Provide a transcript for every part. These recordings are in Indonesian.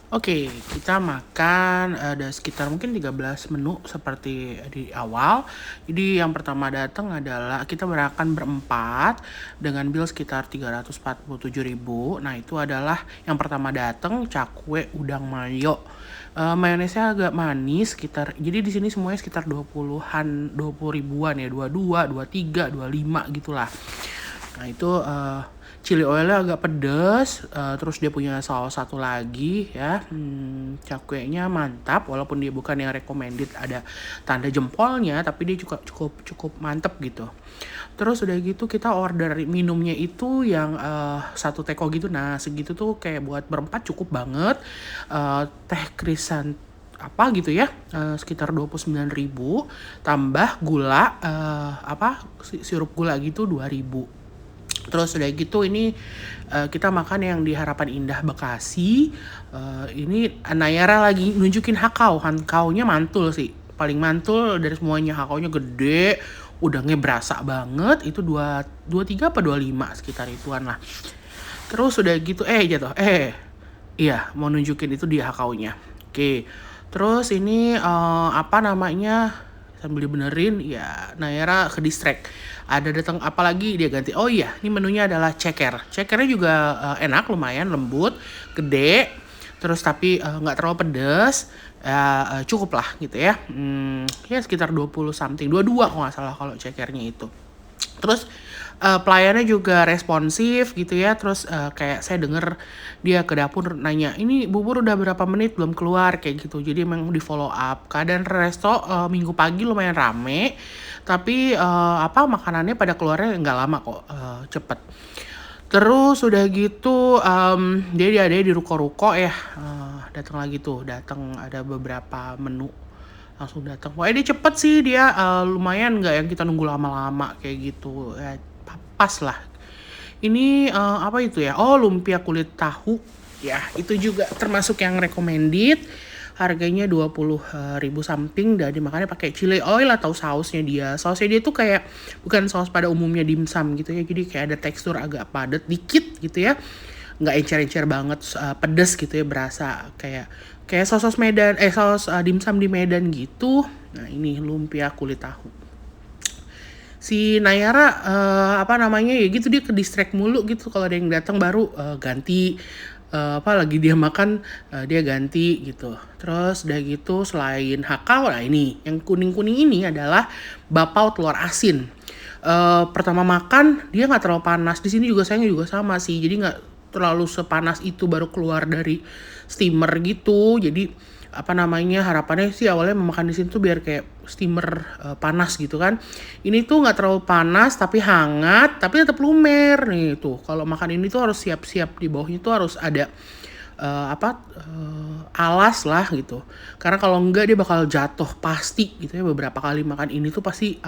Oke, kita makan ada sekitar mungkin 13 menu seperti di awal. Jadi yang pertama datang adalah kita makan berempat dengan bill sekitar 347.000. Nah, itu adalah yang pertama datang cakwe udang mayo. Mayonesnya agak manis sekitar. Jadi di sini semuanya sekitar 20-an, 20 ribuan ya, 22, 23, 25 gitulah. Nah itu chili oilnya agak pedas, terus dia punya saus satu lagi ya, cakwenya mantap walaupun dia bukan yang recommended ada tanda jempolnya, tapi dia juga cukup cukup mantep gitu. Terus udah gitu kita order minumnya itu yang satu teko gitu, nah segitu tuh kayak buat berempat cukup banget. Teh krisan apa gitu ya, sekitar 29.000 tambah gula, sirup gula gitu 2.000. Terus udah gitu ini kita makan yang di Harapan Indah Bekasi. Ini Nayara lagi nunjukin hakau. Hakaunya mantul sih. Paling mantul dari semuanya. Hakaunya gede, udangnya berasa banget. Itu 23 apa 25 sekitar ituan lah. Terus udah gitu jatuh. Iya, mau nunjukin itu di hakaunya. Oke. Terus ini apa namanya? Sambil dibenerin ya Nayara ke distract. Ada datang apalagi dia ganti. Oh iya, ini menunya adalah ceker. Cekernya juga enak, lumayan lembut, gede. Terus tapi nggak terlalu pedas. Cukup lah gitu ya. Ya sekitar 20 something, 22 kalau nggak salah kalau cekernya itu. Terus pelayannya juga responsif gitu ya. Terus kayak saya denger dia ke dapur nanya, ini bubur udah berapa menit belum keluar kayak gitu. Jadi emang di follow up. Keadaan resto minggu pagi lumayan rame, tapi makanannya pada keluarnya nggak lama kok, cepet. Terus udah gitu dia ada di ruko-ruko ya, datang lagi tuh, datang ada beberapa menu langsung datang. Pokoknya dia cepet sih, dia lumayan nggak yang kita nunggu lama-lama kayak gitu ya, pas lah. Ini apa itu ya, lumpia kulit tahu ya, itu juga termasuk yang recommended. Harganya 20.000 something dan dimakannya pakai chili oil atau sausnya dia. Sausnya dia tuh kayak bukan saus pada umumnya dimsum gitu ya. Jadi kayak ada tekstur agak padat dikit gitu ya. Nggak encer-encer banget, pedes gitu ya, berasa kayak saus Medan, saus dimsum di Medan gitu. Nah, ini lumpia kulit tahu. Si Nayara ya gitu, dia ke distract mulu gitu kalau ada yang datang baru ganti lagi dia makan, dia ganti gitu. Terus udah gitu selain hakau, nah ini yang kuning-kuning ini adalah bapau telur asin. Pertama makan dia nggak terlalu panas. Di sini juga sayangnya juga sama sih. Jadi nggak terlalu sepanas itu baru keluar dari steamer gitu. Jadi harapannya sih awalnya memakan di sini tuh biar kayak steamer panas gitu kan. Ini tuh nggak terlalu panas tapi hangat, tapi tetap lumer nih tuh. Kalau makan ini tuh harus siap-siap, di bawahnya tuh harus ada alas lah gitu. Karena kalau enggak dia bakal jatuh pasti gitu ya. Beberapa kali makan ini tuh pasti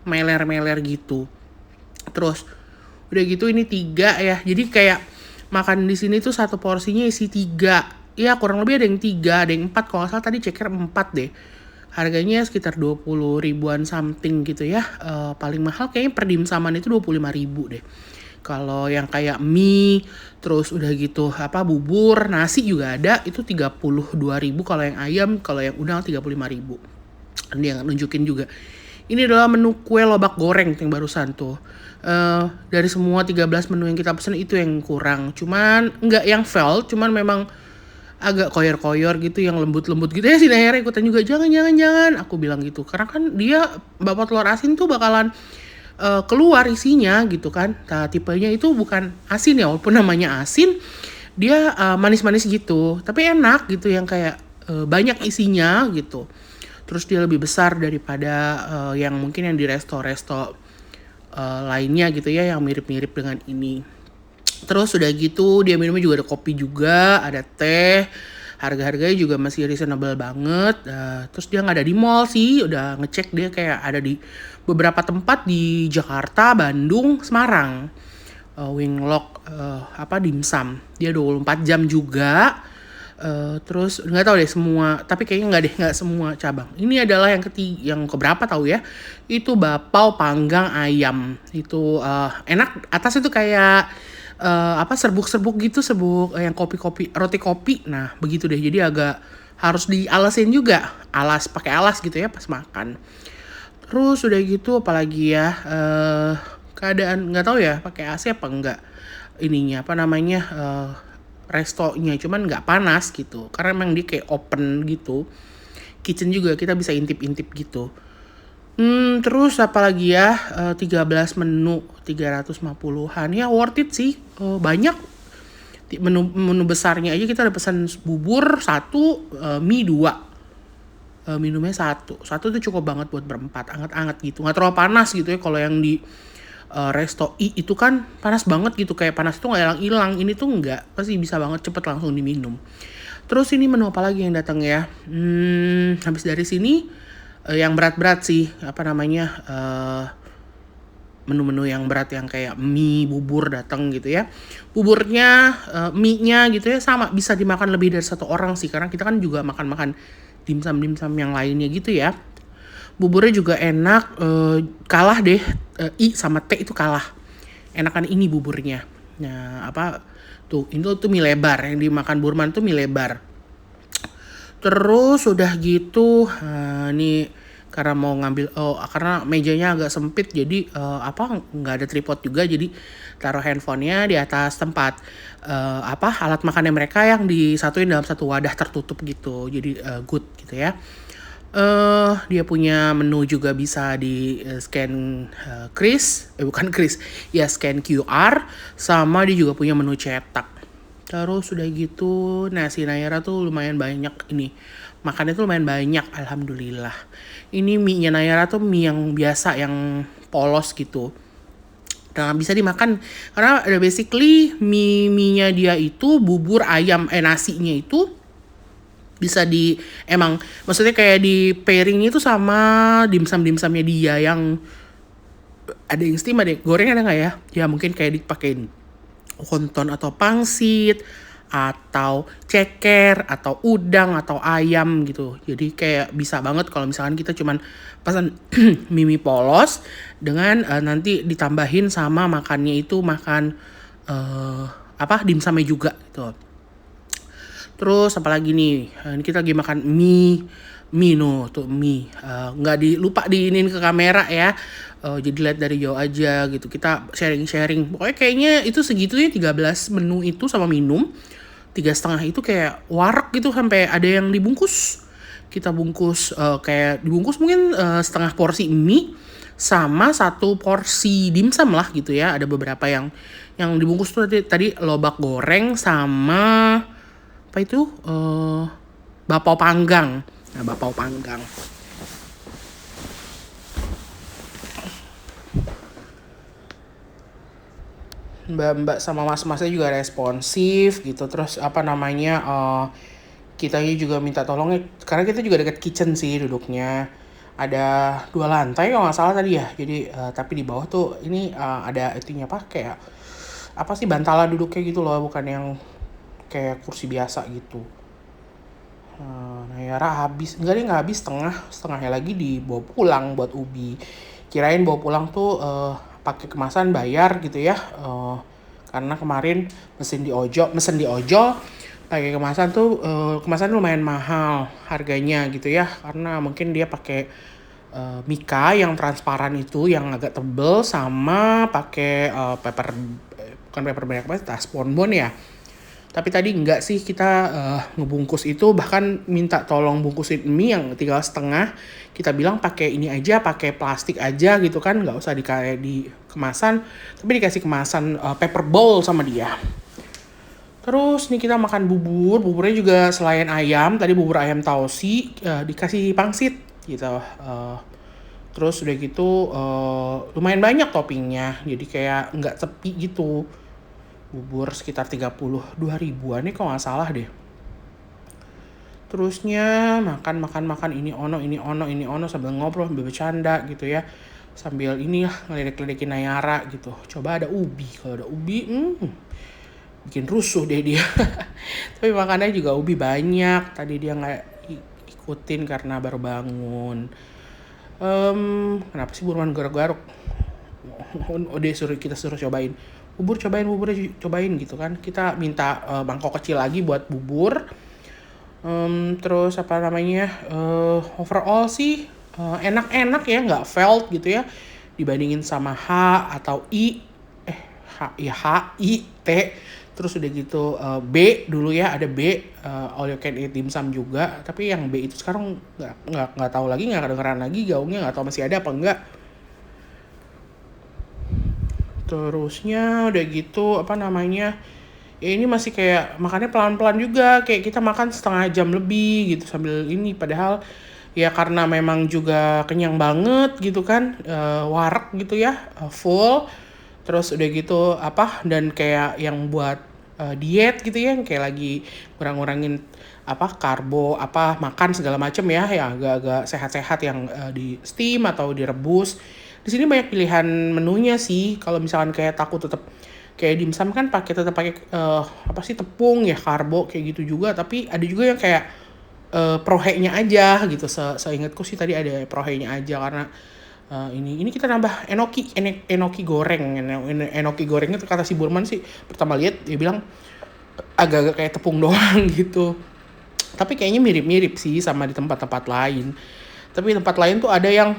meler-meler gitu. Terus udah gitu ini 3 ya. Jadi kayak makan di sini tuh satu porsinya isi 3. Ya kurang lebih ada yang 3, ada yang 4. Kalau nggak salah tadi ceker 4 deh. Harganya sekitar 20 ribuan something gitu ya. Paling mahal kayaknya per dimsaman itu 25.000 deh. Kalau yang kayak mie, terus udah gitu bubur, nasi juga ada, itu 32.000 kalau yang ayam, kalau yang udang 35.000. Dia nunjukin juga. Ini adalah menu kue lobak goreng yang barusan tuh. Dari semua 13 menu yang kita pesen itu yang kurang. Cuman nggak yang fail, cuman memang agak koyor-koyor gitu, yang lembut-lembut gitu ya. Si Nayara ikutan juga, jangan, aku bilang gitu. Karena kan dia bapak telur asin tuh bakalan keluar isinya gitu kan. Nah, tipenya itu bukan asin ya, walaupun namanya asin, dia manis-manis gitu. Tapi enak gitu, yang kayak banyak isinya gitu. Terus dia lebih besar daripada yang mungkin yang di resto-resto lainnya gitu ya, yang mirip-mirip dengan ini. Terus udah gitu dia minumnya juga ada kopi juga, ada teh. Harga-harganya juga masih reasonable banget. Terus dia nggak ada di mall sih, udah ngecek dia kayak ada di beberapa tempat di Jakarta, Bandung, Semarang. Winglock dimsum. Dia 24 jam juga. Terus nggak tahu deh semua, tapi kayaknya nggak semua cabang. Ini adalah yang keberapa tahu ya? Itu bapau panggang ayam. Itu enak. Atas itu kayak apa serbuk-serbuk gitu, serbuk yang kopi-kopi, roti kopi. Nah, begitu deh. Jadi agak harus dialasin juga, pakai alas gitu ya pas makan. Terus udah gitu apalagi ya, keadaan nggak tahu ya pakai AC apa enggak ininya apa namanya restonya, cuman nggak panas gitu karena emang dia kayak open gitu. Kitchen juga kita bisa intip-intip gitu. Terus apalagi ya, 13 menu 350-an ya, worth it sih. Banyak menu besarnya aja kita ada pesan bubur satu, mie dua, minumnya satu tuh cukup banget buat berempat, anget-anget gitu, nggak terlalu panas gitu ya. Kalau yang di resto I itu kan panas banget gitu, kayak panas tuh nggak hilang-hilang. Ini tuh nggak, pasti bisa banget cepet langsung diminum. Terus ini menu apa lagi yang datang ya? Habis dari sini yang berat-berat sih, apa namanya, menu-menu yang berat yang kayak mie, bubur datang gitu ya. Buburnya, mie-nya gitu ya sama bisa dimakan lebih dari satu orang sih, karena kita kan juga makan-makan dimsum-dimsum yang lainnya gitu ya. Buburnya juga enak, kalah deh, I sama T itu kalah. Enakan ini buburnya. Nah, apa tuh, ini tuh mie lebar yang dimakan Burman tuh mie lebar. Terus udah gitu, nih karena mau ngambil, karena mejanya agak sempit jadi nggak ada tripod juga, jadi taruh handphonenya di atas tempat alat makannya mereka yang disatuin dalam satu wadah tertutup gitu, jadi good gitu ya. Dia punya menu juga bisa di scan kris, bukan kris, ya scan QR, sama dia juga punya menu cetak. Terus udah gitu nasi Nayara tuh lumayan banyak ini. Makannya tuh lumayan banyak, alhamdulillah. Ini mie-nya Nayara tuh mie yang biasa, yang polos gitu. Nah, bisa dimakan karena ada basically mie-nya dia itu bubur ayam, nasinya itu bisa emang maksudnya kayak di pairing itu sama dimsum-dimsumnya dia yang ada yang steam, ada yang goreng, ada nggak ya? Ya mungkin kayak dipakein wonton atau pangsit atau ceker atau udang atau ayam gitu. Jadi kayak bisa banget kalau misalkan kita cuman pesan mie polos dengan nanti ditambahin sama makannya itu makan dimsumnya juga gitu. Terus apalagi nih, ini kita lagi makan mie tuh mie, nggak lupa diinin ke kamera ya, jadi lihat dari jauh aja gitu, kita sharing pokoknya kayaknya itu segitunya 13 menu itu sama minum 3,5 itu kayak warak gitu, sampai ada yang dibungkus, kita bungkus kayak dibungkus mungkin setengah porsi mie sama satu porsi dimsum lah gitu ya. Ada beberapa yang dibungkus tuh tadi lobak goreng sama apa itu bapau panggang. Nah, bapau panggang. Mbak-mbak sama mas-masnya juga responsif gitu. Terus apa namanya, kitanya juga minta tolongnya karena kita juga dekat kitchen sih duduknya. Ada 2 lantai kalau nggak salah tadi ya. Jadi tapi di bawah tuh ini ada itunya, kayak apa sih, bantalan duduknya gitu loh, bukan yang kayak kursi biasa gitu. Nayara nggak habis setengahnya lagi dibawa pulang buat Ubi. Kirain bawa pulang tuh pakai kemasan bayar gitu ya, karena kemarin mesen di ojol pakai kemasan tuh, kemasan lumayan mahal harganya gitu ya, karena mungkin dia pakai mika yang transparan itu yang agak tebel, sama pakai bukan paper bag, tas bonbon ya. Tapi tadi enggak sih, kita ngebungkus itu, bahkan minta tolong bungkusin mie yang 3,5. Kita bilang pakai ini aja, pakai plastik aja gitu kan, nggak usah di kemasan, tapi dikasih kemasan paper bowl sama dia. Terus nih kita makan buburnya juga selain ayam, tadi bubur ayam tausi, dikasih pangsit gitu. Terus udah gitu lumayan banyak toppingnya, jadi kayak nggak sepi gitu. Bubur sekitar 32 ribuan nih kalau nggak salah deh. Terusnya makan ini ono sambil ngobrol, sambil bercanda gitu ya. Sambil ini lah ngeledek-ledekin Nayara gitu. Coba ada ubi, kalau ada ubi bikin rusuh deh dia. Tapi makannya juga ubi banyak. Tadi dia nggak ikutin karena baru bangun. Kenapa sih Burman garuk-garuk? Kita suruh cobain. bubur cobain gitu kan. Kita minta mangkok kecil lagi buat bubur. Terus apa namanya, overall sih enak-enak ya, nggak felt gitu ya dibandingin sama H atau I, H I T. Terus udah gitu B dulu ya, ada B, all you can eat dimsum juga, tapi yang B itu sekarang nggak tahu lagi, nggak kedengeran lagi gaungnya, nggak tahu masih ada apa enggak. Terusnya udah gitu apa namanya, ya ini masih kayak makannya pelan-pelan juga, kayak kita makan setengah jam lebih gitu sambil ini, padahal ya karena memang juga kenyang banget gitu kan, wareg gitu ya, full. Terus udah gitu apa, dan kayak yang buat diet gitu ya, yang kayak lagi kurang-kurangin apa karbo, apa makan segala macem ya, yang agak-agak sehat-sehat yang di steam atau direbus. Di sini banyak pilihan menunya sih. Kalau misalkan kayak takut tetap kayak dimsum kan tetap pakai apa sih, tepung ya, karbo kayak gitu juga, tapi ada juga yang kayak prohenya aja gitu. Seingatku sih tadi ada prohenya aja, karena ini kita nambah enoki goreng. Enoki gorengnya kata si Burman sih pertama lihat dia bilang agak-agak kayak tepung doang gitu, tapi kayaknya mirip-mirip sih sama di tempat-tempat lain. Tapi tempat lain tuh ada yang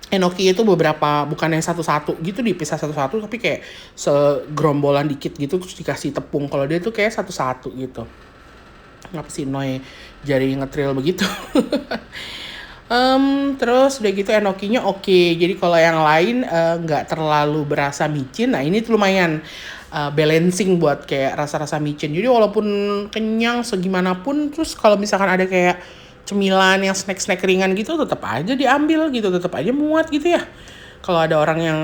enoki itu beberapa, bukan yang satu-satu gitu dipisah satu-satu, tapi kayak segerombolan dikit gitu terus dikasih tepung. Kalau dia tuh kayak satu-satu gitu. Ngapa sih Noy jari ngetril begitu? Terus udah gitu enokinya oke. Jadi kalau yang lain nggak terlalu berasa micin. Nah ini tuh lumayan balancing buat kayak rasa-rasa micin. Jadi walaupun kenyang segimanapun, terus kalau misalkan ada kayak cemilan yang snack-snack ringan gitu, tetap aja diambil gitu, tetap aja muat gitu ya. Kalau ada orang yang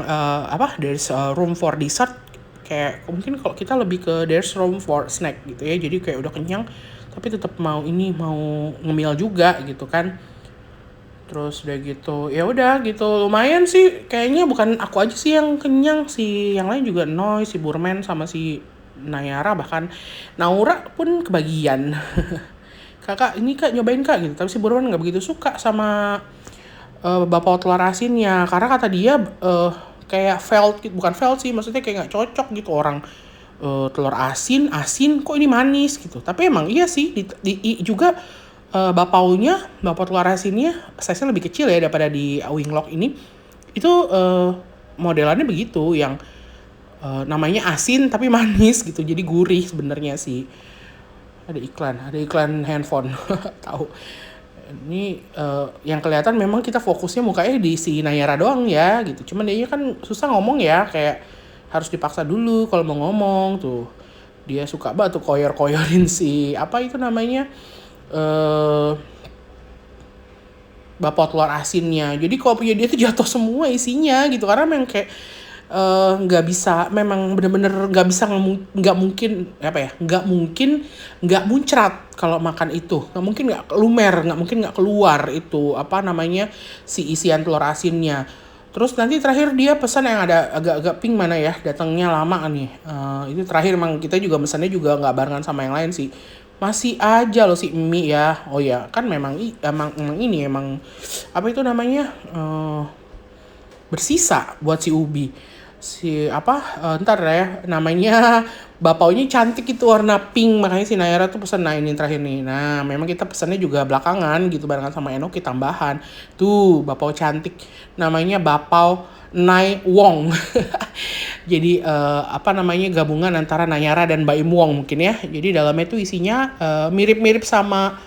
there's room for dessert, kayak mungkin kalau kita lebih ke there's room for snack gitu ya. Jadi kayak udah kenyang tapi tetap mau ngemil juga gitu kan. Terus udah gitu ya udah gitu, lumayan sih kayaknya, bukan aku aja sih yang kenyang, si yang lain juga, Noy, si Burman sama si Nayara, bahkan Naura pun kebagian. Kakak ini kak nyobain kak gitu, tapi si Burman nggak begitu suka sama bapak telur asinnya, karena kata dia kayak bukan felt sih, maksudnya kayak nggak cocok gitu orang telur asin kok ini manis gitu. Tapi emang iya sih juga bapak telur asinnya size-nya lebih kecil ya daripada di Winglock ini. Itu modelannya begitu, yang namanya asin tapi manis gitu, jadi gurih sebenarnya sih. Ada iklan handphone. Tahu. Ini yang kelihatan memang kita fokusnya mukanya di si Nayara doang ya gitu. Cuman dia kan susah ngomong ya, kayak harus dipaksa dulu kalau mau ngomong tuh. Dia suka banget tuh koyor-koyorin si apa itu namanya, bapak telur asinnya. Jadi kalau punya dia tuh jatuh semua isinya gitu, karena memang kayak nggak bisa, memang bener-bener nggak bisa, nggak mungkin nggak muncrat kalau makan itu, nggak mungkin nggak lumer, nggak mungkin nggak keluar itu apa namanya, si isian telur asinnya. Terus nanti terakhir dia pesan yang ada agak-agak pink, mana ya, datangnya lama nih. Itu terakhir emang kita juga pesannya juga nggak barengan sama yang lain sih. Masih aja loh si mie ya. Oh ya, kan memang ini emang apa itu namanya, bersisa buat si Ubi. Ntar ya, namanya bapaunya cantik itu, warna pink, makanya si Nayara tuh pesen. Nah ini terakhir nih, nah memang kita pesannya juga belakangan gitu barengan sama Enoki tambahan tuh, bapau cantik, namanya bapau Nai Wong. Jadi gabungan antara Nayara dan Mbak Im Wong mungkin ya. Jadi dalamnya tuh isinya mirip-mirip sama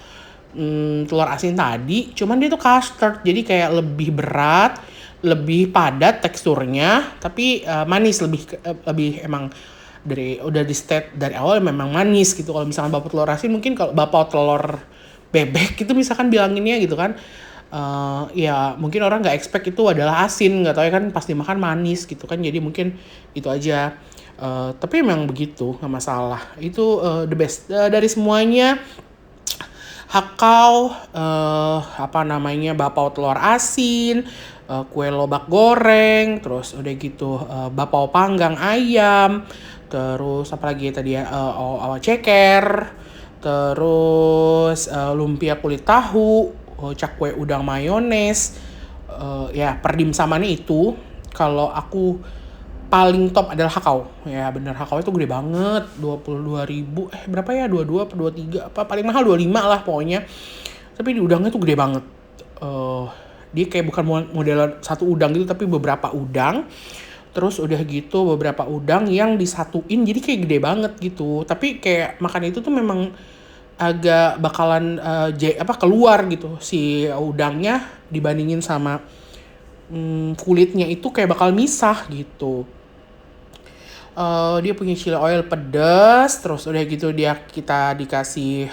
telur asin tadi, cuman dia tuh custard, jadi kayak lebih berat, lebih padat teksturnya, tapi manis, lebih emang udah di state dari awal memang manis gitu. Kalau misalkan bapak telur asin, mungkin kalau bapak telur bebek gitu misalkan bilanginnya gitu kan, ya mungkin orang nggak expect itu adalah asin, nggak tahu ya kan, pas dimakan manis gitu kan, jadi mungkin itu aja. Tapi memang begitu, nggak masalah, itu the best dari semuanya. Hakau, bapau telur asin, kue lobak goreng, terus udah gitu bapau panggang ayam, terus apa lagi tadi ya, ceker, terus lumpia kulit tahu, cakwe udang mayones, ya per dimsumannya itu. Kalau aku paling top adalah Hakau. Ya bener, Hakau itu gede banget, 22.000, berapa ya, 22 apa 23, apa paling mahal 25 lah pokoknya. Tapi di udangnya tuh gede banget. eh Dia kayak bukan model satu udang gitu, tapi beberapa udang. Terus udah gitu beberapa udang yang disatuin, jadi kayak gede banget gitu. Tapi kayak makan itu tuh memang agak bakalan keluar gitu si udangnya dibandingin sama kulitnya, itu kayak bakal misah gitu. Dia punya chili oil pedas, terus udah gitu kita dikasih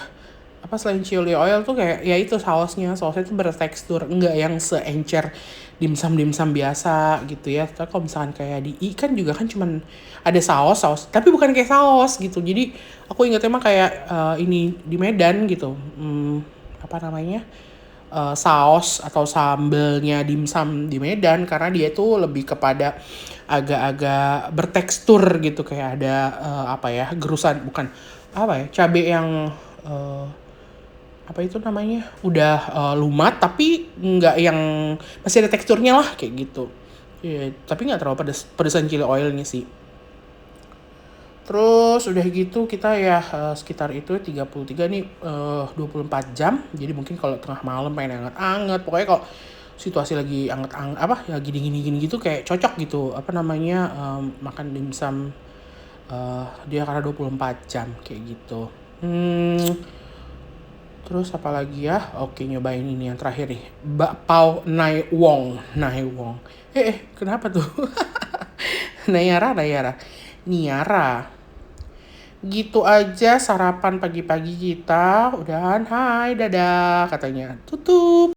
apa selain chili oil tuh kayak ya itu sausnya tuh bertekstur, enggak yang seencer dimsum biasa gitu ya. Tapi kalau misalkan kayak di ikan juga kan cuman ada saus tapi bukan kayak saus gitu. Jadi aku ingetnya mah kayak ini di Medan gitu, apa namanya, saus atau sambelnya dimsum di Medan, karena dia tuh lebih kepada agak-agak bertekstur gitu, kayak ada gerusan, bukan apa ya, cabai yang apa itu namanya udah lumat tapi nggak yang masih ada teksturnya lah kayak gitu. Ya, tapi nggak terlalu pedesan chili oilnya sih. Terus udah gitu kita ya sekitar itu 33 nih, 24 jam. Jadi mungkin kalau tengah malam pengen anget-anget, pokoknya kalau situasi lagi anget-anget lagi dingin-dingin gitu kayak cocok gitu apa namanya, makan dimsum dia karena 24 jam kayak gitu. Terus apa lagi ya? Oke, nyobain ini yang terakhir nih. Bakpao Nai Wong. Kenapa tuh? Nayara. Niara. Gitu aja sarapan pagi-pagi kita. Udahan, hai, dadah katanya. Tutup.